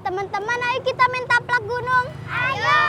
Teman-teman, ayo kita main taplak gunung. Ayo.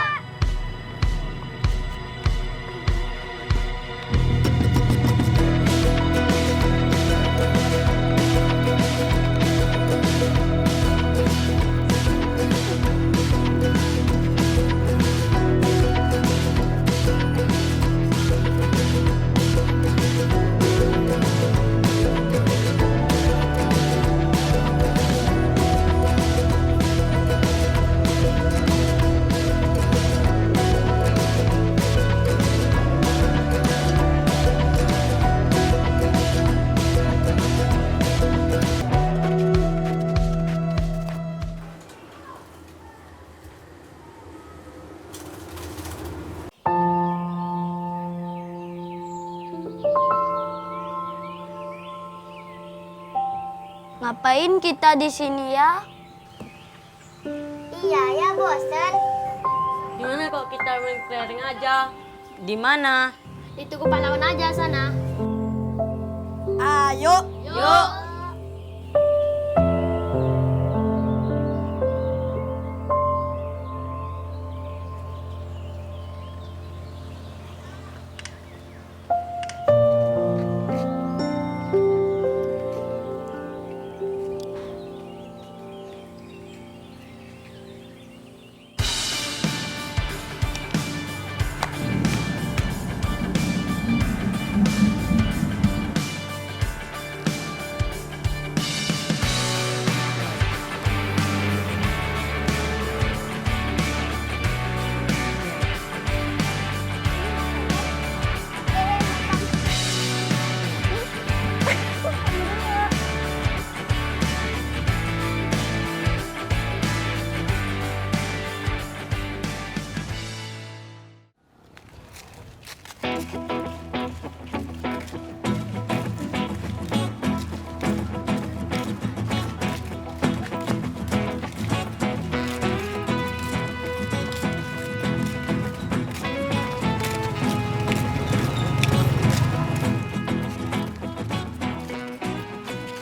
Ngapain kita di sini ya? Iya ya, bosan. Gimana kalau kita main kelereng aja? Di mana? Di Tugu Pahlawan aja sana. Ayo. Yuk.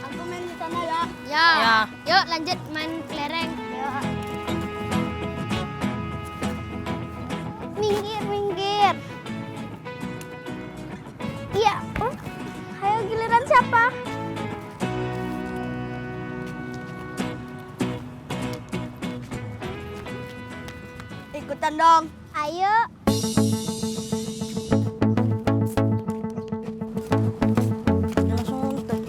Aku main di sana ya. Ya. Ya. Yuk lanjut main kelereng. Yuk. Minggir, minggir. Iya. Ayo giliran siapa? Ikutan dong. Ayo. Langsung muntah.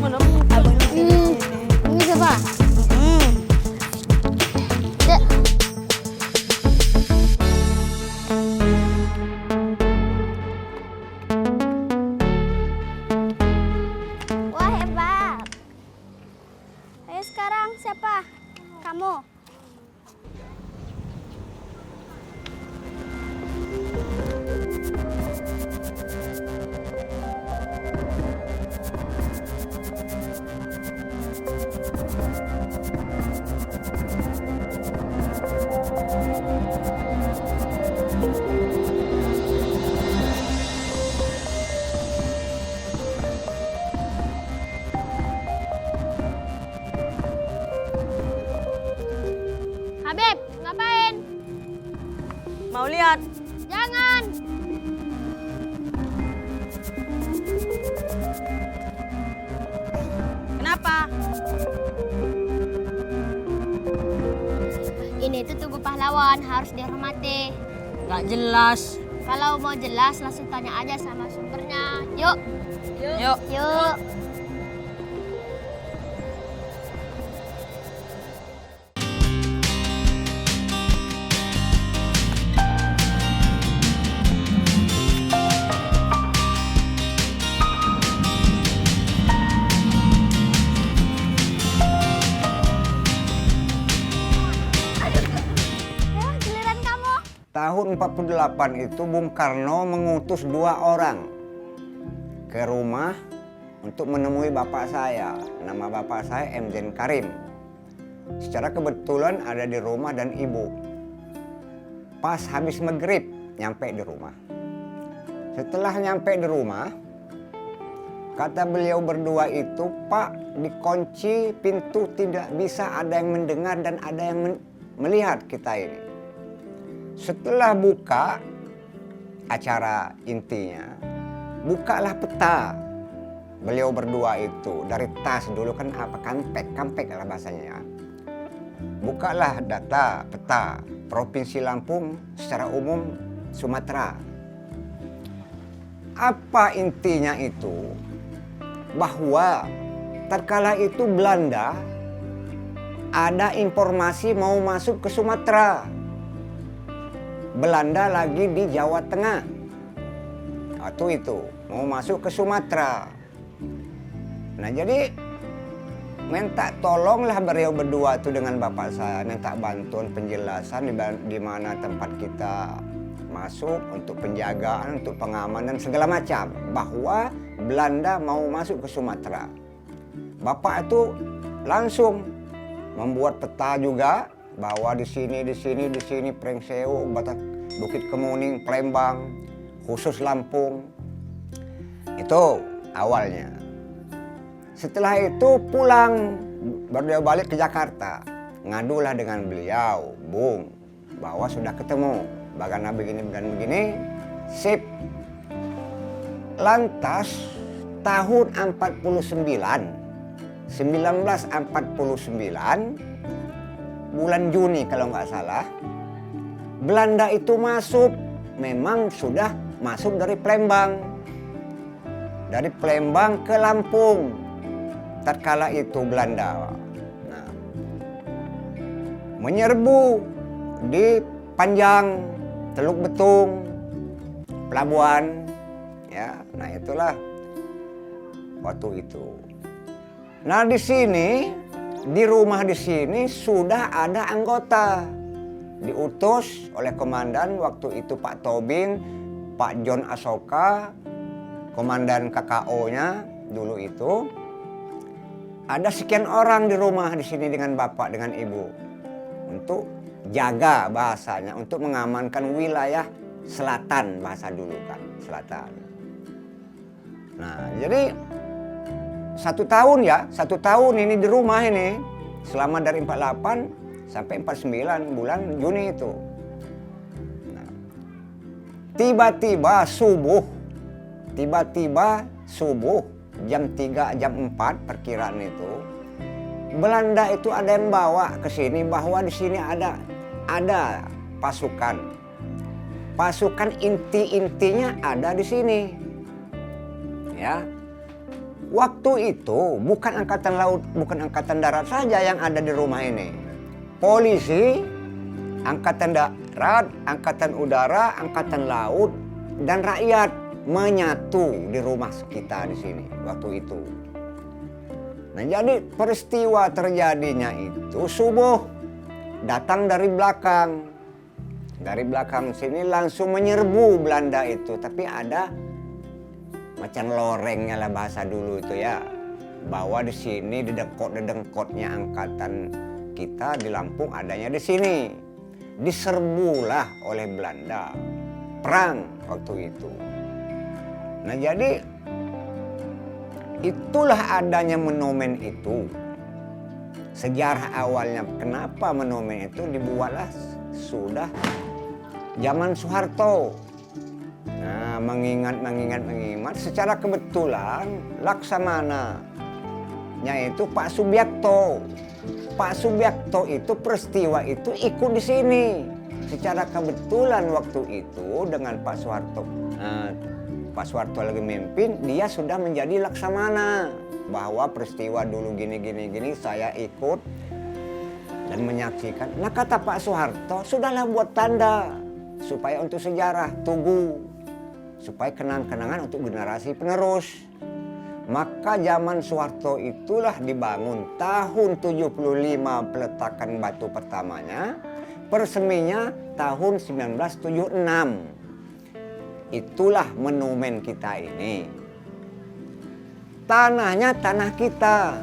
Mana abangnya ini. Ini siapa? Hmm. Dek. Wah, hebat. Ayo sekarang siapa? Kamu. Habib, ngapain? Mau lihat? Jangan. Kenapa? Ini tuh tubuh pahlawan, harus dihormati. Nggak jelas. Kalau mau jelas, langsung tanya aja sama sumbernya. Yuk. Yuk. Yuk. Ya, giliran kamu. Tahun 48 itu Bung Karno mengutus 2 orang ke rumah untuk menemui bapak saya. Nama bapak saya M. Karim. Secara kebetulan ada di rumah dan ibu. Pas habis maghrib nyampe di rumah. Setelah nyampe di rumah, kata beliau berdua itu, "Pak, dikunci pintu, tidak bisa ada yang mendengar dan ada yang melihat kita ini." Setelah buka acara intinya, bukalah peta. Beliau berdua itu dari tas dulu kan apa kampek lah bahasanya ya. Bukalah data peta Provinsi Lampung secara umum Sumatera. Apa intinya itu? Bahwa tatkala itu Belanda ada informasi mau masuk ke Sumatera. Belanda lagi di Jawa Tengah. Waktu itu mau masuk ke Sumatera. Nah jadi minta tolonglah beliau berdua itu dengan bapak saya, minta bantuan penjelasan di mana tempat kita masuk untuk penjagaan, untuk pengamanan segala macam, bahwa Belanda mau masuk ke Sumatera. Bapak itu langsung membuat peta juga bahwa di sini Prengseu, Batak, Bukit Kemuning, Palembang, khusus Lampung. Itu awalnya. Setelah itu pulang, baru balik ke Jakarta. Ngadulah dengan beliau, "Bung, bahwa sudah ketemu, bagaimana begini dan begini." Sip. Lantas tahun 1949, bulan Juni kalau nggak salah, Belanda itu masuk, memang sudah masuk dari Palembang. Dari Palembang ke Lampung. Tatkala itu Belanda menyerbu di Panjang, Teluk Betung, Pelabuhan, ya. Nah itulah waktu itu. Nah di sini, di rumah di sini sudah ada anggota diutus oleh komandan waktu itu Pak Tobing, Pak John Asoka, komandan KKO-nya dulu itu. Ada sekian orang di rumah di sini dengan bapak, dengan ibu. Untuk jaga bahasanya, untuk mengamankan wilayah selatan, bahasa dulu kan, selatan. Nah, jadi 1 tahun ini di rumah ini, selama dari 48 sampai 49 bulan Juni itu. Nah, tiba-tiba subuh, jam 3, jam 4 perkiraan itu, Belanda itu ada yang bawa ke sini bahwa di sini ada pasukan. Pasukan inti-intinya ada di sini. Ya. Waktu itu bukan angkatan laut, bukan angkatan darat saja yang ada di rumah ini. Polisi, angkatan darat, angkatan udara, angkatan laut, dan rakyat menyatu di rumah kita di sini waktu itu. Nah jadi peristiwa terjadinya itu subuh, datang dari belakang. Dari belakang sini langsung menyerbu Belanda itu, tapi ada macam lorengnya lah bahasa dulu itu ya. Bahwa di sini di dengkotnya angkatan kita di Lampung adanya di sini. Diserbulah oleh Belanda. Perang waktu itu. Nah jadi itulah adanya monumen itu. Sejarah awalnya kenapa monumen itu dibuatlah sudah zaman Soeharto. Nah, mengingat secara kebetulan Laksamananya itu Pak Subiakto. Pak Subiakto itu peristiwa itu ikut di sini. Secara kebetulan waktu itu dengan Pak Soeharto. Pak Soeharto lagi memimpin, dia sudah menjadi Laksamana. Bahwa peristiwa dulu gini saya ikut dan menyaksikan. Nah kata Pak Soeharto, sudahlah buat tanda supaya untuk sejarah tugu. Supaya kenang-kenangan untuk generasi penerus. Maka zaman Soeharto itulah dibangun tahun 75 peletakan batu pertamanya, perseminya tahun 1976. Itulah monumen kita ini. Tanahnya tanah kita.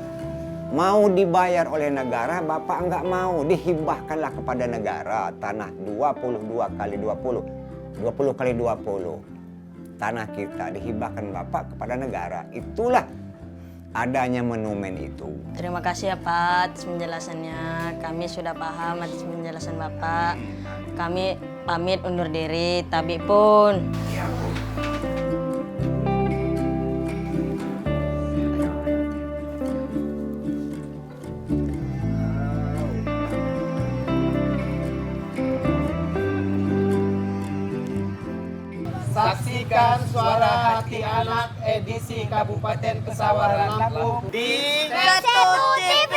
Mau dibayar oleh negara, Bapak enggak mau. Dihibahkanlah kepada negara. Tanah 22 kali 20. 20 kali 20. Tanah kita dihibahkan Bapak kepada negara. Itulah adanya monumen itu. Terima kasih ya Pak atas penjelasannya. Kami sudah paham atas penjelasan Bapak. Kami pamit undur diri. Tabi pun. Ya, Bu. Saksikan Suara Hati Anak edisi Kabupaten Kesawaran Lampung di Setu TV.